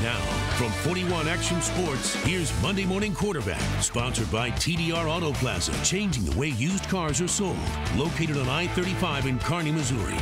Now, from 41 Action Sports, here's Monday Morning Quarterback, sponsored by TDR Auto Plaza, changing the way used cars are sold. Located on I-35 in Kearney, Missouri.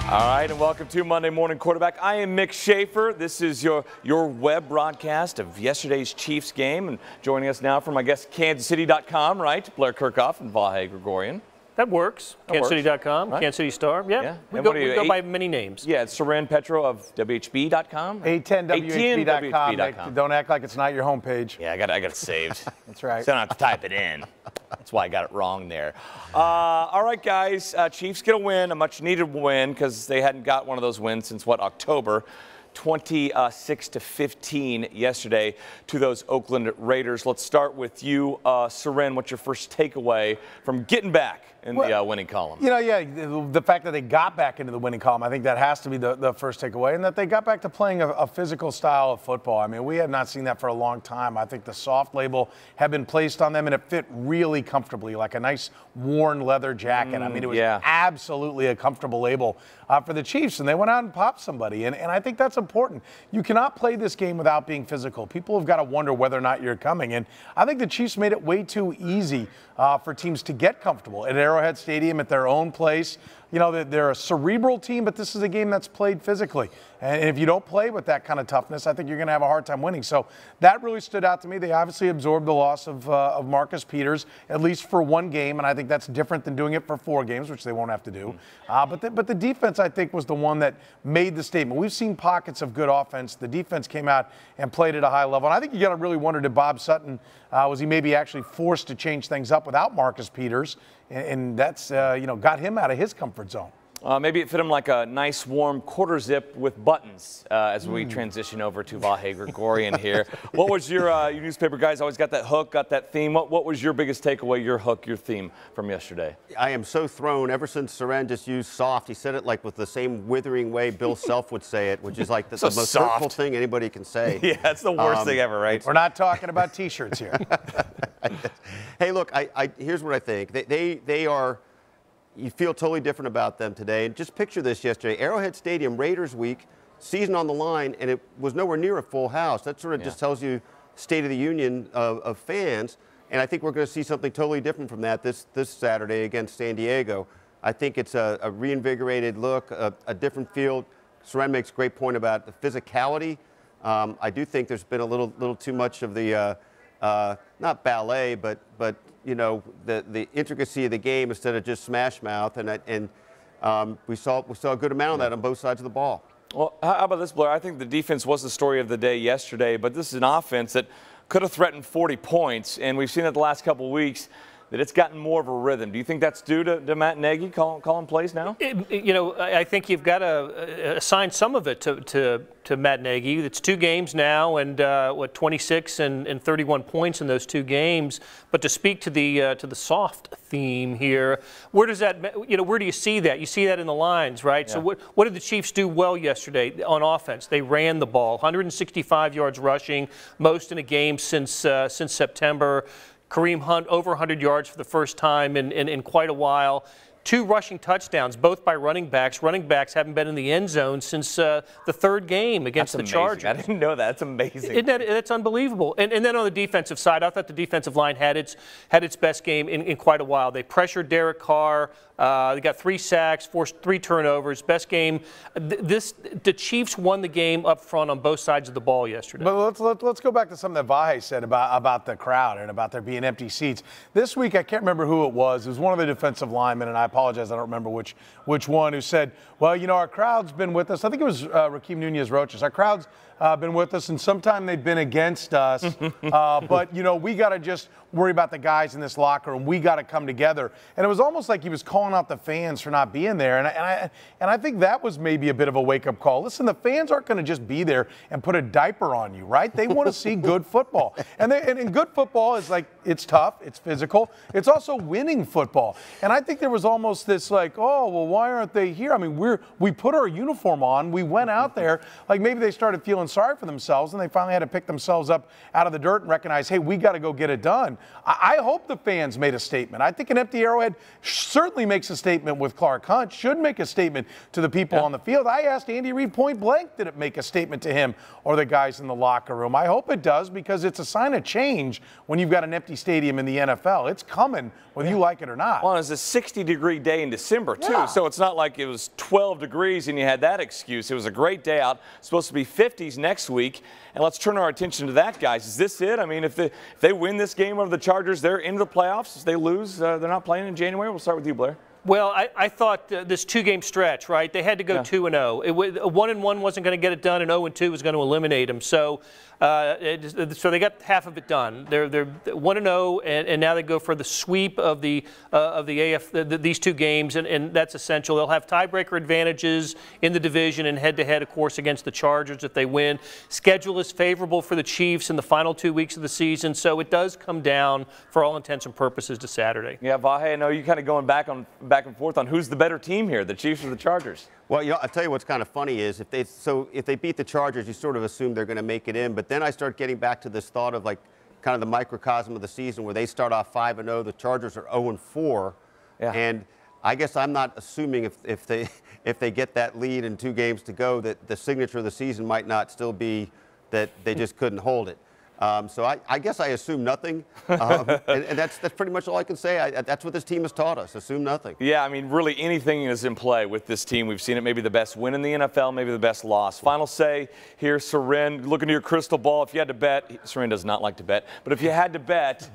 All right, and welcome to Monday Morning Quarterback. I am Mick Schaefer. This is your web broadcast of yesterday's Chiefs game. And joining us now from, I guess, KansasCity.com, right? Blair Kirchhoff and Vahe Gregorian. That works. KansasCity.com, right? Kansas City Star. Yeah. We go by many names. Yeah, it's Saran Petro of WHB.com. 810WHB.com. Don't act like it's not your homepage. Yeah, I got it saved. That's right. So I don't have to type it in. That's why I got it wrong there. All right, guys. Chiefs get a win, a much-needed win, because they hadn't got one of those wins since, October. 26-15 yesterday to those Oakland Raiders. Let's start with you, Saran. What's your first takeaway from getting back in the winning column? The fact that they got back into the winning column, I think that has to be the first takeaway, and that they got back to playing a physical style of football. I mean, we have not seen that for a long time. I think the soft label had been placed on them, and it fit really comfortably, like a nice worn leather jacket. I mean, it was absolutely a comfortable label for the Chiefs, and they went out and popped somebody, and I think that's important. You cannot play this game without being physical. People have got to wonder whether or not you're coming, and I think the Chiefs made it way too easy for teams to get comfortable at Arrowhead Stadium at their own place. You know, they're a cerebral team, but this is a game that's played physically. And if you don't play with that kind of toughness, I think you're going to have a hard time winning. So that really stood out to me. They obviously absorbed the loss of Marcus Peters, at least for one game, and I think that's different than doing it for 4 games, which they won't have to do. But the defense, I think, was the one that made the statement. We've seen pockets of good offense. The defense came out and played at a high level. And I think you got to really wonder, did Bob Sutton, was he maybe actually forced to change things up without Marcus Peters? And that's, got him out of his comfort zone. Maybe it fit him like a nice, warm quarter zip with buttons as we transition over to Vahe Gregorian here. What was your newspaper guys always got that hook, got that theme? What was your biggest takeaway, your hook, your theme from yesterday? I am so thrown ever since Saran just used soft. He said it like with the same withering way Bill Self would say it, which is like the most hurtful thing anybody can say. Yeah, it's the worst thing ever, right? We're not talking about T-shirts here. Hey, look, here's what I think. They are. You feel totally different about them today. And just picture this yesterday. Arrowhead Stadium, Raiders week, season on the line, and it was nowhere near a full house. That sort of just tells you state of the union of fans. And I think we're going to see something totally different from that this Saturday against San Diego. I think it's a reinvigorated look, a different field. Saran makes a great point about the physicality. I do think there's been a little too much of the, not ballet, but the intricacy of the game instead of just smash mouth, and we saw a good amount of that on both sides of the ball. Well, how about this, Blair? I think the defense was the story of the day yesterday, but this is an offense that could have threatened 40 points, and we've seen it the last couple of weeks that it's gotten more of a rhythm. Do you think that's due to Matt Nagy calling plays now? I think you've got to assign some of it to Matt Nagy. It's 2 games now, and 26 and 31 points in those 2 games. But to speak to the soft theme here, where does that? Where do you see that? You see that in the lines, right? Yeah. So what did the Chiefs do well yesterday on offense? They ran the ball, 165 yards rushing, most in a game since September. Kareem Hunt over 100 yards for the first time in quite a while. 2 rushing touchdowns, both by running backs. Running backs haven't been in the end zone since the 3rd game against the Chargers. I didn't know that. That's amazing. That's unbelievable. And then on the defensive side, I thought the defensive line had its best game in quite a while. They pressured Derek Carr. They got 3 sacks, forced 3 turnovers. Best game. The Chiefs won the game up front on both sides of the ball yesterday. But let's go back to something that Vahe said about the crowd and about there being empty seats. This week, I can't remember who it was. It was one of the defensive linemen, and I apologize, I don't remember which one, who said, well, our crowd's been with us. I think it was Raheem Nunez-Roches. Our crowd's been with us, and sometime they've been against us. But, we got to just worry about the guys in this locker room. We got to come together. And it was almost like he was calling out the fans for not being there. And I think that was maybe a bit of a wake-up call. Listen, the fans aren't going to just be there and put a diaper on you, right? They want to see good football. And good football is like, it's tough, it's physical. It's also winning football. And I think there was almost this like, oh, well, why aren't they here? I mean, we put our uniform on. We went out there. Like maybe they started feeling sorry for themselves, and they finally had to pick themselves up out of the dirt and recognize, hey, we got to go get it done. I hope the fans made a statement. I think an empty Arrowhead certainly makes a statement with Clark Hunt, should make a statement to the people on the field. I asked Andy Reid point blank, did it make a statement to him or the guys in the locker room? I hope it does, because it's a sign of change when you've got an empty stadium in the NFL. It's coming whether you like it or not. Well, it was a 60-degree day in December, too, so it's not like it was 12 degrees and you had that excuse. It was a great day out. It's supposed to be 50s next week, and let's turn our attention to that, guys. Is this it? I mean, if they win this game over the Chargers, they're into the playoffs. If they lose, they're not playing in January. We'll start with you, Blair. Well, I thought this two-game stretch, right? They had to go 2-0. 1-1 wasn't going to get it done, and 0-2 was going to eliminate them. So they got half of it done. They're 1-0, and now they go for the sweep of these two games, and that's essential. They'll have tiebreaker advantages in the division and head-to-head, of course, against the Chargers if they win. Schedule is favorable for the Chiefs in the final 2 weeks of the season, so it does come down, for all intents and purposes, to Saturday. Yeah, Vahe, I know you kind of going back and forth on who's the better team here, the Chiefs or the Chargers. Well, I'll tell you what's kind of funny is if they beat the Chargers, you sort of assume they're going to make it in. But then I start getting back to this thought of like kind of the microcosm of the season where they start off 5-0, the Chargers are 0-4, and I guess I'm not assuming if they get that lead in 2 games to go that the signature of the season might not still be that they just couldn't hold it. So I guess I assume nothing, and that's pretty much all I can say. That's what this team has taught us, assume nothing. Yeah, I mean, really anything is in play with this team. We've seen it, maybe the best win in the NFL, maybe the best loss. Final say here, Seren, look into your crystal ball. If you had to bet, Seren does not like to bet, but if you had to bet,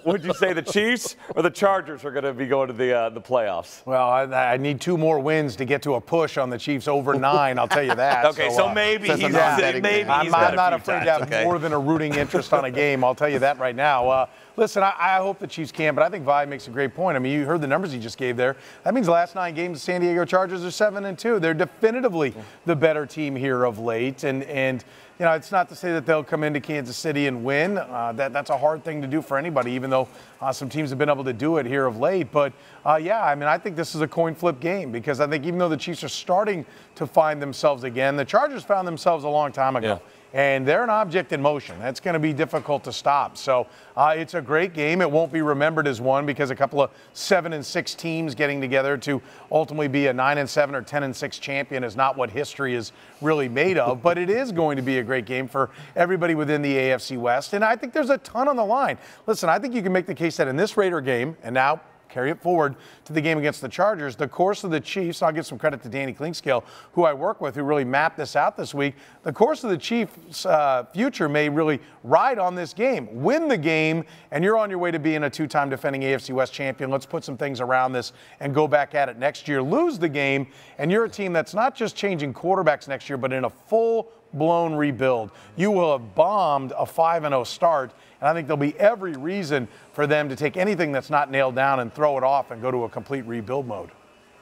would you say the Chiefs or the Chargers are going to be going to the playoffs? Well, I need 2 more wins to get to a push on the Chiefs over 9, I'll tell you that. Okay, so maybe he's I'm not afraid to have more than a rooting interest on a game. I'll tell you that right now. Listen, I hope the Chiefs can, but I think Vi makes a great point. I mean, you heard the numbers he just gave there. That means the last 9 games, the San Diego Chargers are 7-2. They're definitively the better team here of late, and you know, it's not to say that they'll come into Kansas City and win. That's a hard thing to do for anybody, even though some teams have been able to do it here of late. But, yeah, I mean, I think this is a coin flip game because I think even though the Chiefs are starting to find themselves again, the Chargers found themselves a long time ago. Yeah. And they're an object in motion. That's going to be difficult to stop. So it's a great game. It won't be remembered as one because a couple of 7-6 teams getting together to ultimately be a 9-7 or 10-6 champion is not what history is really made of. But it is going to be a great game for everybody within the AFC West. And I think there's a ton on the line. Listen, I think you can make the case that in this Raider game, and now carry it forward to the game against the Chargers, the course of the Chiefs, I'll give some credit to Danny Klingscale, who I work with, who really mapped this out this week. The course of the Chiefs' future may really ride on this game. Win the game, and you're on your way to being a 2-time defending AFC West champion. Let's put some things around this and go back at it next year. Lose the game, and you're a team that's not just changing quarterbacks next year, but in a full-blown rebuild. You will have bombed a 5-0 start, and I think there'll be every reason for them to take anything that's not nailed down and throw it off and go to a complete rebuild mode.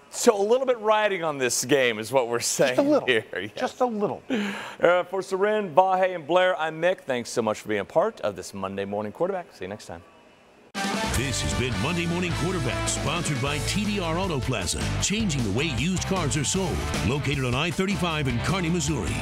So a little bit riding on this game is what we're saying. Just a little. Here. Yes. Just a little. For Seren, Vahe, and Blair, I'm Mick. Thanks so much for being a part of this Monday Morning Quarterback. See you next time. This has been Monday Morning Quarterback, sponsored by TDR Auto Plaza, changing the way used cars are sold. Located on I-35 in Kearney, Missouri.